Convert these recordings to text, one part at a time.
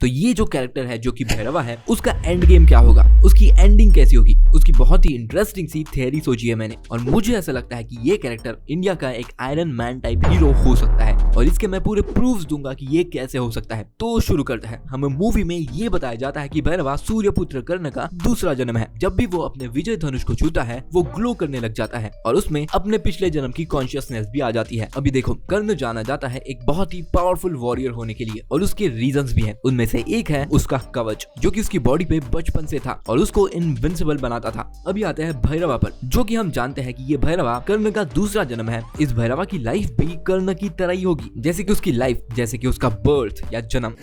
तो ये जो कैरेक्टर है जो कि भैरवा है, उसका एंड गेम क्या होगा, उसकी एंडिंग कैसी होगी, उसकी बहुत ही इंटरेस्टिंग सी थियरी सोची है मैंने। और मुझे ऐसा लगता है कि ये कैरेक्टर इंडिया का एक आयरन मैन टाइप हीरो हो सकता है और इसके मैं पूरे प्रूफ्स दूंगा कि ये कैसे हो सकता है। तो शुरू करते हैं। हमें मूवी में ये बताया जाता है कि भैरवा सूर्यपुत्र कर्ण का दूसरा जन्म है। जब भी वो अपने विजय धनुष को छूता है वो ग्लो करने लग जाता है और उसमें अपने पिछले जन्म की कॉन्शियसनेस भी आ जाती है। अभी देखो, कर्ण जाना जाता है एक बहुत ही पावरफुल वॉरियर होने के लिए और उसके रीजंस भी हैं। उनमें से एक है उसका कवच जो कि उसकी बॉडी पे बचपन से था और उसको इनविंसिबल बनाता था। अभी आते हैं भैरवा पर, जो कि हम जानते हैं कि ये भैरवा कर्ण का दूसरा जन्म है। इस भैरवा की लाइफ भी कर्ण की तरह ही होगी, जैसे कि उसकी लाइफ, जैसे कि उसका बर्थ या जन्म।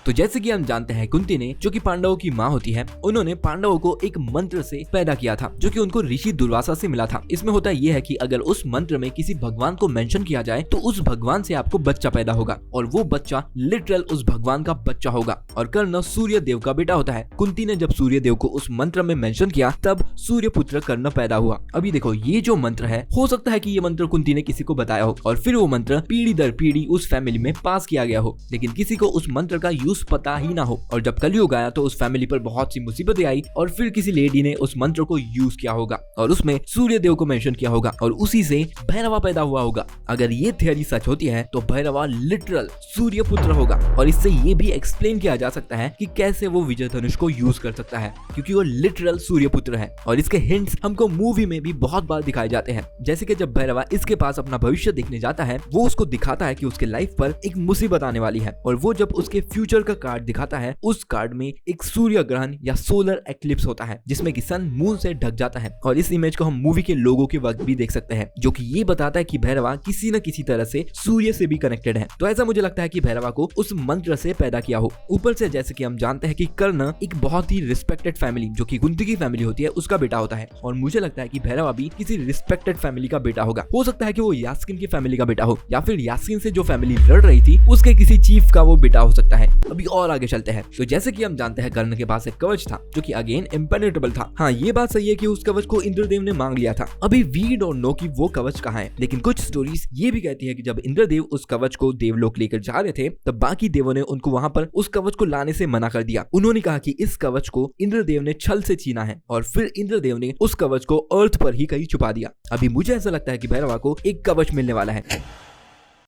तो जैसे कि हम जानते हैं, कुंती ने, जो कि पांडवों की माँ होती है, उन्होंने पांडवों को एक मंत्र से पैदा किया था जो कि उनको ऋषि दुर्वासा से मिला था। इसमें होता यह है कि अगर उस मंत्र में किसी भगवान को मेंशन किया जाए तो उस भगवान से आपको बच्चा पैदा होगा और वो बच्चा लिटरल उस भगवान का बच्चा होगा। और कर्ण सूर्य देव का बेटा होता है। कुंती ने जब सूर्य देव को उस मंत्र में मेंशन किया तब सूर्यपुत्र कर्ण पैदा हुआ। अभी देखो, ये जो मंत्र है, हो सकता है कि ये मंत्र कुंती ने किसी को बताया हो और फिर वो मंत्र पीढ़ी दर पीढ़ी उस फैमिली में पास किया गया हो, लेकिन किसी को उस मंत्र का यूज पता ही ना हो। और जब कलयुग आया तो उस फैमिली पर बहुत सी मुसीबतें आई और फिर किसी लेडी ने उस मंत्र को यूज किया होगा और उसमें सूर्य देव को मेंशन किया होगा और उसी से भैरवा पैदा हुआ होगा। अगर ये थियरी सच होती है तो भैरवा लिटरल सूर्य पुत्र होगा और इससे ये भी एक्सप्लेन किया जा सकता है कि कैसे वो विजय धनुष को यूज कर सकता है, क्योंकि वो लिटरल सूर्य पुत्र है। और इसके हिंट्स हमको मूवी में भी बहुत बार दिखाए जाते हैं, जैसे कि जब भैरवा इसके पास अपना भविष्य देखने जाता है, वो उसको दिखाता है कि उसके लाइफ पर एक मुसीबत आने वाली है और वो जब उसके फ्यूचर का कार्ड दिखाता है, उस कार्ड में एक सूर्य ग्रहण या सोलर एक्लिप्स होता है जिसमें कि सन मून से ढक जाता है। और इस इमेज को हम मूवी के लोगों के वक्त भी देख सकते हैं, जो कि ये बताता है कि भैरवा किसी न किसी तरह से सूर्य से भी कनेक्टेड है। तो ऐसा मुझे लगता है कि भैरवा को उस मंत्र से पैदा किया हो। ऊपर से जैसे कि हम जानते हैं कि कर्ण एक बहुत ही रिस्पेक्टेड फैमिली, जो कि कुंती की फैमिली होती है, उसका बेटा होता है और मुझे लगता है कि भैरवा भी किसी रिस्पेक्टेड फैमिली का बेटा होगा। हो सकता है कि वो यास्किन की फैमिली का बेटा हो या फिर यास्किन से जो फैमिली लड़ रही थी उसके किसी चीफ का वो बेटा हो सकता है। अभी और आगे चलते हैं। तो जैसे कि हम जानते हैं, कर्ण के पास एक कवच था जो कि अगेन इम्पेनेट्रेबल था। हाँ, ये बात सही है कि उस कवच को इंद्रदेव ने मांग लिया था। अभी वी डोंट नो कि वो कवच कहाँ है, लेकिन कुछ स्टोरीज ये भी कहती है कि जब इंद्रदेव उस कवच को देवलोक लेकर जा रहे थे तब बाकी देवों ने उनको वहां पर उस कवच को लाने से मना कर दिया। उन्होंने कहा कि इस कवच को इंद्रदेव ने छल से छीना है और फिर इंद्रदेव ने उस कवच को अर्थ पर ही कहीं छुपा दिया। अभी मुझे ऐसा लगता है कि भैरवा को एक कवच मिलने वाला है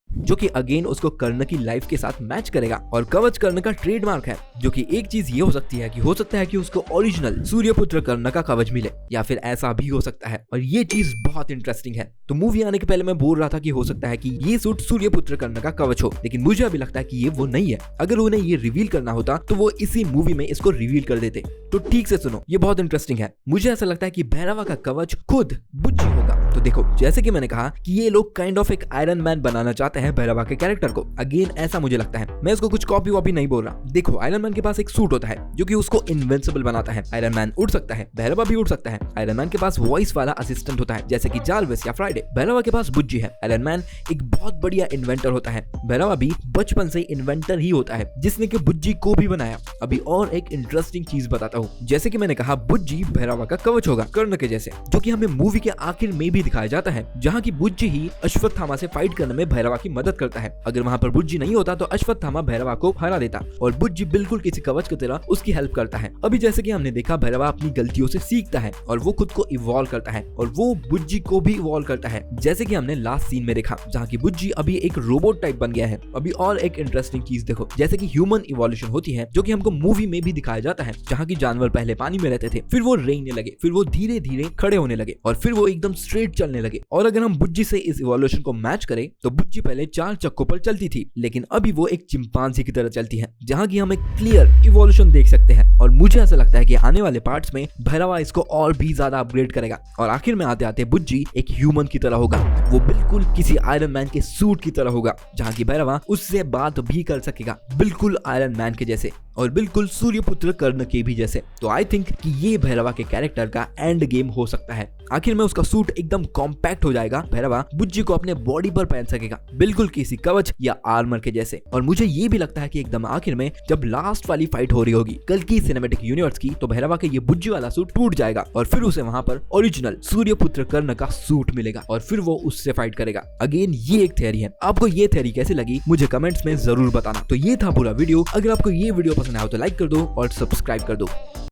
जो कि अगेन उसको कर्ण की लाइफ के साथ मैच करेगा और कवच कर्ण का ट्रेडमार्क है। जो कि एक चीज ये हो सकती है कि हो सकता है कि उसको ओरिजिनल सूर्यपुत्र कर्ण का कवच मिले या फिर ऐसा भी हो सकता है और ये चीज बहुत इंटरेस्टिंग है। तो मूवी आने के पहले मैं बोल रहा था कि हो सकता है कि ये सूट सूर्यपुत्र कर्ण का कवच हो, लेकिन मुझे अभी लगता है कि ये वो नहीं है। अगर उन्हें ये रिवील करना होता तो वो इसी मूवी में इसको रिवील कर देते। तो ठीक से सुनो, ये बहुत इंटरेस्टिंग है। मुझे ऐसा लगता है कि भैरवा का कवच खुद बुज्जी होगा। तो देखो, जैसे कि मैंने कहा कि ये लोग काइंड ऑफ एक आयरन मैन बनाना चाहते हैं भैरवा के कैरेक्टर को। अगेन ऐसा मुझे लगता है, मैं इसको कुछ कॉपी वॉपी नहीं बोल रहा। देखो, आयरन मैन के पास एक सूट होता है जो कि उसको इनविंसिबल बनाता है। आयरन मैन उड़ सकता है, भैरवा भी उड़ सकता है। आयरन मैन के पास वॉइस वाला असिस्टेंट होता है जैसे कि जार्विस या फ्राइडे। भैरवा के पास बुज्जी है। आयरन मैन एक बहुत बढ़िया इन्वेंटर होता है। भैरवा भी बचपन से इन्वेंटर ही होता है जिसने कि बुज्जी को भी बनाया। अभी और एक इंटरेस्टिंग चीज बताता हूँ, जैसे कि मैंने कहा बुज्जी भैरवा का कवच होगा कर्ण के जैसे, जो कि हमें मूवी के आखिर में भी दिखाया जाता है, जहाँ की बुज्जी ही अश्वत्थामा से फाइट करने में भैरवा की मदद करता है। अगर वहाँ पर बुज्जी नहीं होता तो अश्वत्थामा भैरवा को हरा देता और बुज्जी बिल्कुल किसी कवच की तरह उसकी हेल्प करता है। अभी जैसे कि हमने देखा, भैरवा अपनी गलतियों से सीखता है और वो खुद को इवॉल्व करता है और वो बुज्जी को भी इवॉल्व करता है, जैसे कि हमने लास्ट सीन में देखा जहाँ की बुज्जी अभी एक रोबोट टाइप बन गया है। अभी और एक इंटरेस्टिंग चीज देखो, जैसे कि ह्यूमन इवोल्यूशन होती है जो कि हमको मूवी में भी दिखाया जाता है, जहाँ की जानवर पहले पानी में रहते थे, फिर वो रेंगने लगे, फिर वो धीरे धीरे खड़े होने लगे और फिर वो एकदम स्ट्रेट चलने लगे। और अगर हम बुज्जी से इस इवोल्यूशन को मैच करें तो बुज्जी पहले 4 चक्कों पर चलती थी, लेकिन अभी वो एक चिंपांजी की तरह चलती है, जहाँ की हम एक क्लियर इवोल्यूशन देख सकते हैं। और मुझे ऐसा लगता है कि आने वाले पार्ट्स में भैरवा इसको और भी ज्यादा अपग्रेड करेगा और आखिर में आते आते बुज्जी एक ह्यूमन की तरह होगा। वो बिल्कुल किसी आयरन मैन के सूट की तरह होगा, जहाँ की भैरवा उससे बात भी कर सकेगा, बिल्कुल आयरन मैन के जैसे और बिल्कुल सूर्यपुत्र कर्ण के भी जैसे। तो आई थिंक कि ये भैरवा के कैरेक्टर का एंड गेम हो सकता है। आखिर में उसका सूट एकदम कॉम्पैक्ट हो जाएगा, भैरवा बुज्जी को अपने बॉडी पर पहन सकेगा, बिल्कुल किसी कवच या आर्मर के जैसे। और मुझे ये भी लगता है कि एकदम आखिर में जब लास्ट वाली फाइट हो रही होगी कल की सिनेमैटिक यूनिवर्स की, तो भैरवा के ये बुज्जी वाला सूट टूट जाएगा और फिर उसे वहां पर ओरिजिनल सूर्यपुत्र कर्ण का सूट मिलेगा और फिर वो उससे फाइट करेगा। अगेन ये एक थियरी है। आपको ये थियरी कैसी लगी मुझे कमेंट्स में जरूर बताना। तो ये था पूरा वीडियो। अगर आपको ये वीडियो पसंद तक ना हो तो लाइक कर दो और सब्सक्राइब कर दो।